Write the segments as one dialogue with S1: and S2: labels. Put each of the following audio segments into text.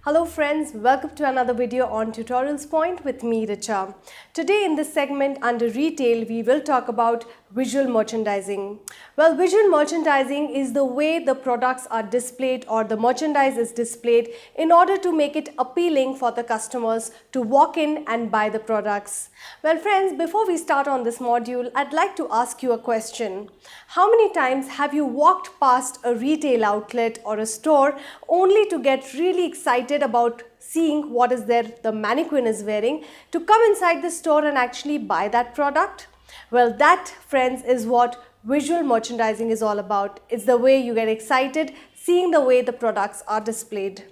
S1: Hello friends, welcome to another video on Tutorials Point with me Richa. Today in this segment under retail, we will talk about visual merchandising. Well, visual merchandising is the way the products are displayed or the merchandise is displayed in order to make it appealing for the customers to walk in and buy the products. Well friends, before we start on this module, I'd like to ask you a question. How many times have you walked past a retail outlet or a store only to get really excited about seeing what is there the mannequin is wearing, to come inside the store and actually buy that product? Well, that friends is what visual merchandising is all about. It's the way you get excited seeing the way the products are displayed.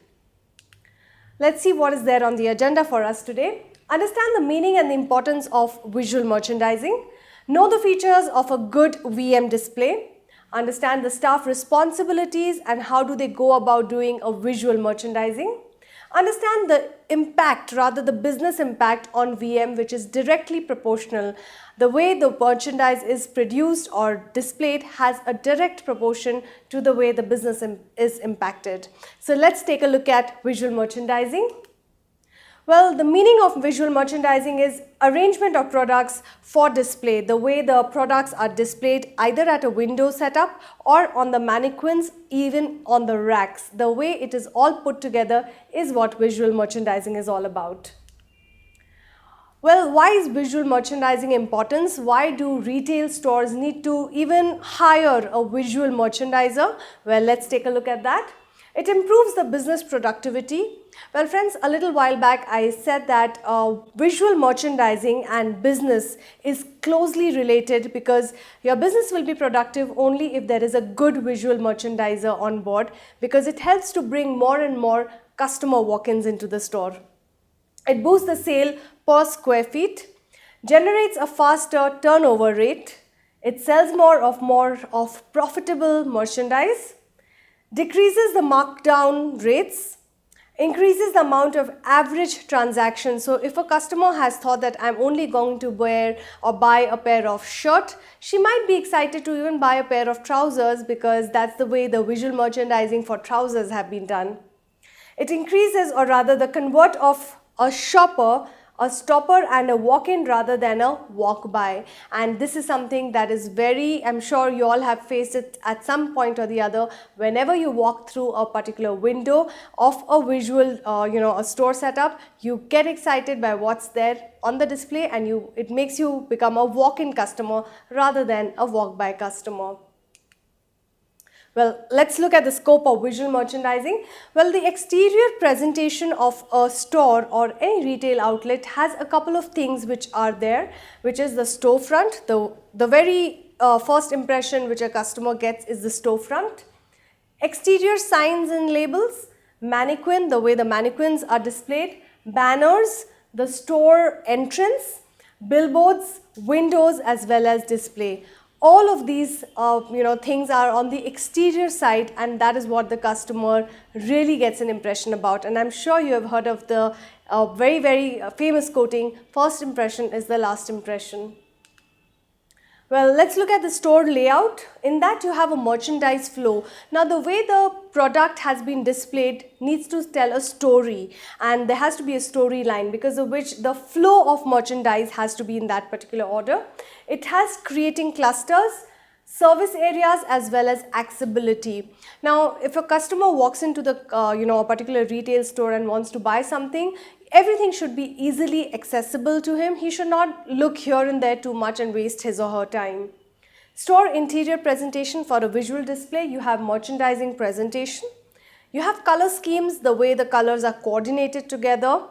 S1: Let's see what is there on the agenda for us today. Understand the meaning and the importance of visual merchandising. Know the features of a good VM display. Understand the staff responsibilities and how do they go about doing a visual merchandising. Understand the impact, rather the business impact on VM, which is directly proportional. The way the merchandise is produced or displayed has a direct proportion to the way the business is impacted. So let's take a look at visual merchandising. Well, the meaning of visual merchandising is arrangement of products for display, the way the products are displayed either at a window setup or on the mannequins, even on the racks. The way it is all put together is what visual merchandising is all about. Well, why is visual merchandising important? Why do retail stores need to even hire a visual merchandiser? Well, let's take a look at that. It improves the business productivity. Well friends, a little while back I said that visual merchandising and business is closely related because your business will be productive only if there is a good visual merchandiser on board, because it helps to bring more and more customer walk-ins into the store. It boosts the sale per square feet, generates a faster turnover rate, it sells more of profitable merchandise, decreases the markdown rates, increases the amount of average transactions. So if a customer has thought that I'm only going to wear or buy a pair of shirt, she might be excited to even buy a pair of trousers because that's the way the visual merchandising for trousers have been done. It increases, or rather the convert of a shopper, a stopper and a walk-in rather than a walk-by. And this is something that is very, I'm sure you all have faced it at some point or the other. Whenever you walk through a particular window of a visual, a store setup, you get excited by what's there on the display and it makes you become a walk-in customer rather than a walk-by customer. Well, let's look at the scope of visual merchandising. Well, the exterior presentation of a store or any retail outlet has a couple of things which are there, which is the storefront. The very first impression which a customer gets is the storefront. Exterior signs and labels, mannequin, the way the mannequins are displayed, banners, the store entrance, billboards, windows as well as display. All of these things are on the exterior side, and that is what the customer really gets an impression about. And I'm sure you have heard of the very famous quoting, first impression is the last impression. Well, let's look at the store layout. In that you have a merchandise flow. Now the way the product has been displayed needs to tell a story, and there has to be a storyline because of which the flow of merchandise has to be in that particular order. It has creating clusters, service areas as well as accessibility. Now if a customer walks into the a particular retail store and wants to buy something, everything should be easily accessible to him. He should not look here and there too much and waste his or her time. Store interior presentation. For a visual display, you have merchandising presentation. You have color schemes, the way the colors are coordinated together.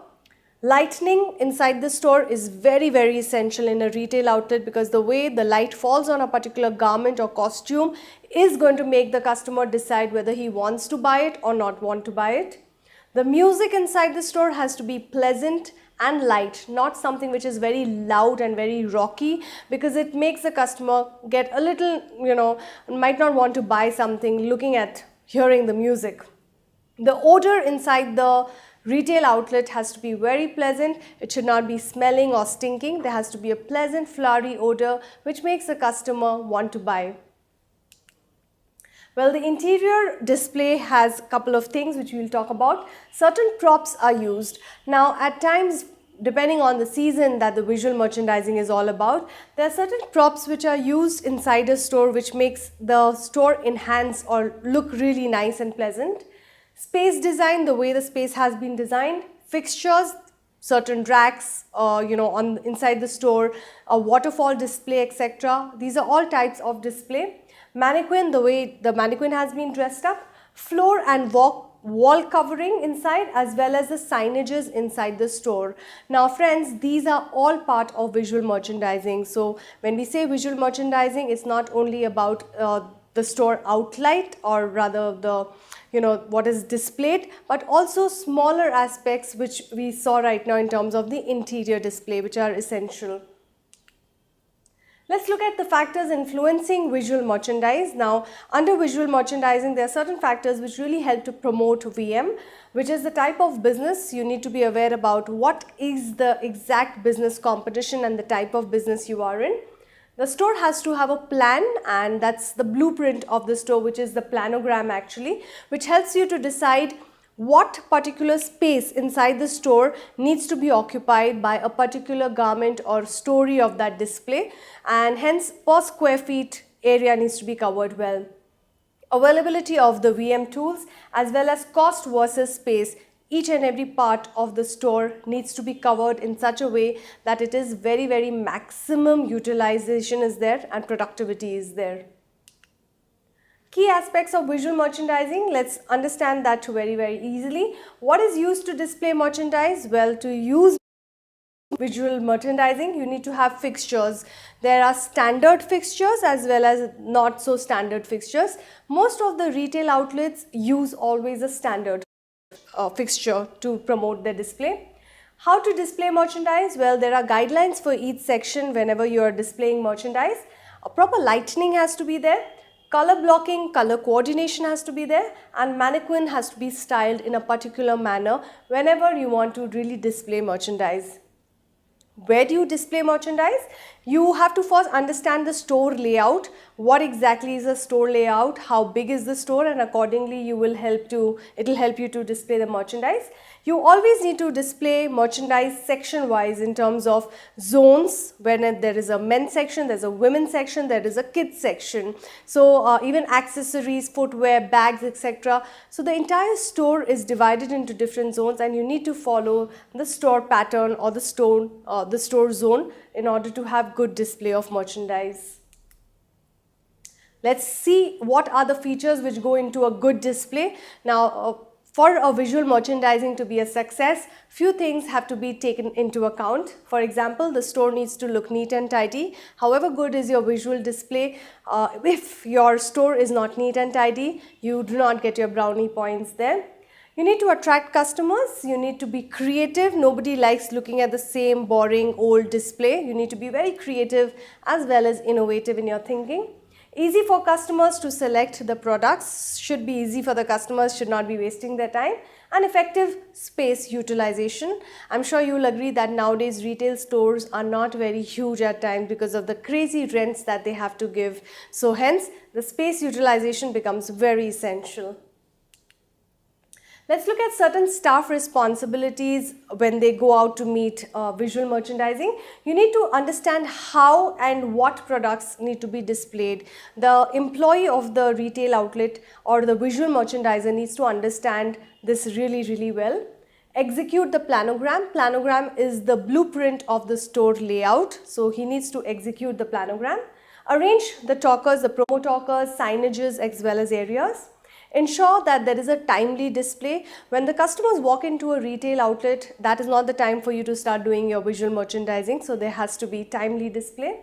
S1: Lighting inside the store is very essential in a retail outlet because the way the light falls on a particular garment or costume is going to make the customer decide whether he wants to buy it or not want to buy it. The music inside the store has to be pleasant and light, not something which is very loud and very rocky, because it makes the customer get a little, might not want to buy something looking at hearing the music. The odor inside the retail outlet has to be very pleasant. It should not be smelling or stinking. There has to be a pleasant flowery odor which makes the customer want to buy. Well, the interior display has a couple of things which we will talk about. Certain props are used. Now, at times, depending on the season that the visual merchandising is all about, there are certain props which are used inside a store which makes the store enhance or look really nice and pleasant. Space design, the way the space has been designed. Fixtures, certain racks, on inside the store, a waterfall display, etc. These are all types of display. Mannequin, the way the mannequin has been dressed up. Floor and wall covering inside, as well as the signages inside the store. Now friends, these are all part of visual merchandising. So when we say visual merchandising, it's not only about the store outlet, or rather the what is displayed, but also smaller aspects which we saw right now in terms of the interior display, which are essential. Let's look at the factors influencing visual merchandise. Now, under visual merchandising, there are certain factors which really help to promote VM, which is the type of business. You need to be aware about what is the exact business competition and the type of business you are in. The store has to have a plan, and that's the blueprint of the store, which is the planogram actually, which helps you to decide what particular space inside the store needs to be occupied by a particular garment or story of that display, and hence per square feet area needs to be covered well. Availability of the VM tools as well as cost versus space. Each and every part of the store needs to be covered in such a way that it is very maximum utilization is there and productivity is there. Key aspects of visual merchandising, let's understand that very easily. What is used to display merchandise? Well, to use visual merchandising, you need to have fixtures. There are standard fixtures as well as not so standard fixtures. Most of the retail outlets use always a standard fixture to promote their display. How to display merchandise? Well, there are guidelines for each section whenever you are displaying merchandise. A proper lighting has to be there. Color blocking, color coordination has to be there, and mannequin has to be styled in a particular manner whenever you want to really display merchandise. Where do you display merchandise? You have to first understand the store layout. What exactly is the store layout? How big is the store? And accordingly, it will help you to display the merchandise. You always need to display merchandise section wise in terms of zones. When there is a men's section, there's a women's section, there is a kids section. So even accessories, footwear, bags, etc. So the entire store is divided into different zones, and you need to follow the store pattern or the store zone in order to have good display of merchandise. Let's see what are the features which go into a good display. Now, for a visual merchandising to be a success, few things have to be taken into account. For example, the store needs to look neat and tidy. However good is your visual display, if your store is not neat and tidy, you do not get your brownie points there. You need to attract customers, you need to be creative. Nobody likes looking at the same boring old display. You need to be very creative as well as innovative in your thinking. Easy for customers to select the products, should be easy for the customers, should not be wasting their time. And effective space utilization. I'm sure you will agree that nowadays retail stores are not very huge at times because of the crazy rents that they have to give. So hence the space utilization becomes very essential. Let's look at certain staff responsibilities when they go out to meet visual merchandising. You need to understand how and what products need to be displayed. The employee of the retail outlet or the visual merchandiser needs to understand this really well. Execute the planogram. Planogram is the blueprint of the store layout. So he needs to execute the planogram. Arrange the talkers, the promo talkers, signages as well as areas. Ensure that there is a timely display. When the customers walk into a retail outlet, that is not the time for you to start doing your visual merchandising. So there has to be timely display.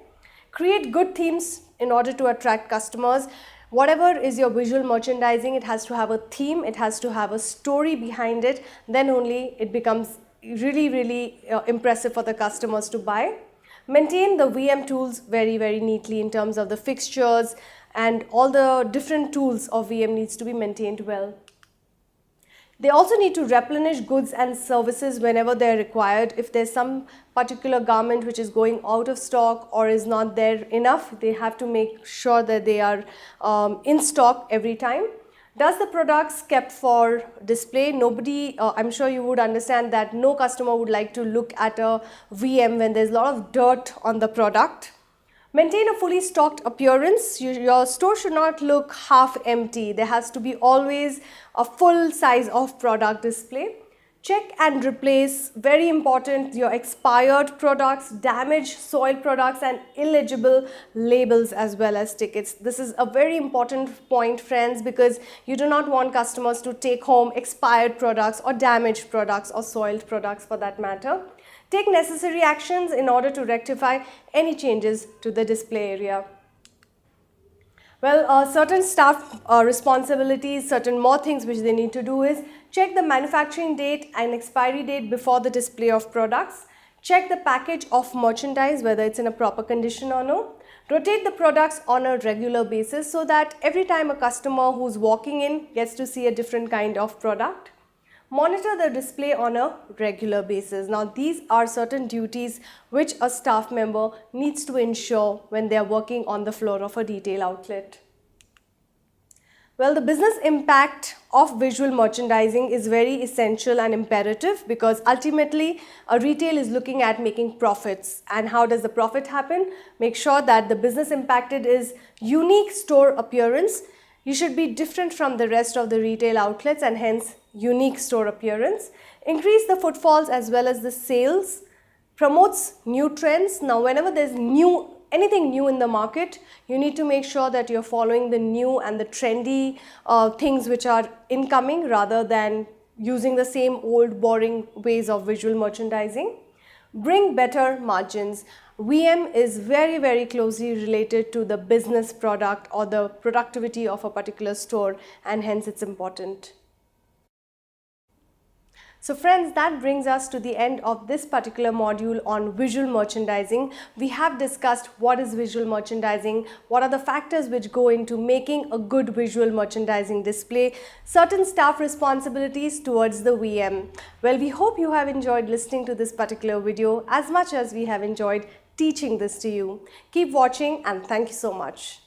S1: Create good themes in order to attract customers. Whatever is your visual merchandising, it has to have a theme, it has to have a story behind it. Then only it becomes really impressive for the customers to buy. Maintain the VM tools very neatly in terms of the fixtures, and all the different tools of VM needs to be maintained well. They also need to replenish goods and services whenever they're required. If there's some particular garment which is going out of stock or is not there enough, they have to make sure that they are in stock every time. Does the products kept for display? Nobody, I'm sure you would understand that no customer would like to look at a VM when there's a lot of dirt on the product. Maintain a fully stocked appearance. Your store should not look half empty. There has to be always a full size of product display. Check and replace, very important, your expired products, damaged, soiled products and illegible labels as well as tickets. This is a very important point, friends, because you do not want customers to take home expired products or damaged products or soiled products for that matter. Take necessary actions in order to rectify any changes to the display area. Well, certain staff responsibilities, certain more things which they need to do is check the manufacturing date and expiry date before the display of products. Check the package of merchandise, whether it's in a proper condition or no. Rotate the products on a regular basis so that every time a customer who's walking in gets to see a different kind of product. Monitor the display on a regular basis. Now, these are certain duties which a staff member needs to ensure when they are working on the floor of a retail outlet. Well, the business impact of visual merchandising is very essential and imperative because ultimately a retail is looking at making profits. And how does the profit happen? Make sure that the business impacted is unique store appearance. You should be different from the rest of the retail outlets and hence unique store appearance. Increase the footfalls as well as the sales. Promotes new trends. Now, whenever there's anything new in the market, you need to make sure that you're following the new and the trendy things which are incoming rather than using the same old boring ways of visual merchandising. Bring better margins. VM is very, very closely related to the business product or the productivity of a particular store, and hence it's important. So friends, that brings us to the end of this particular module on visual merchandising. We have discussed what is visual merchandising, what are the factors which go into making a good visual merchandising display, certain staff responsibilities towards the VM. Well, we hope you have enjoyed listening to this particular video as much as we have enjoyed teaching this to you. Keep watching and thank you so much.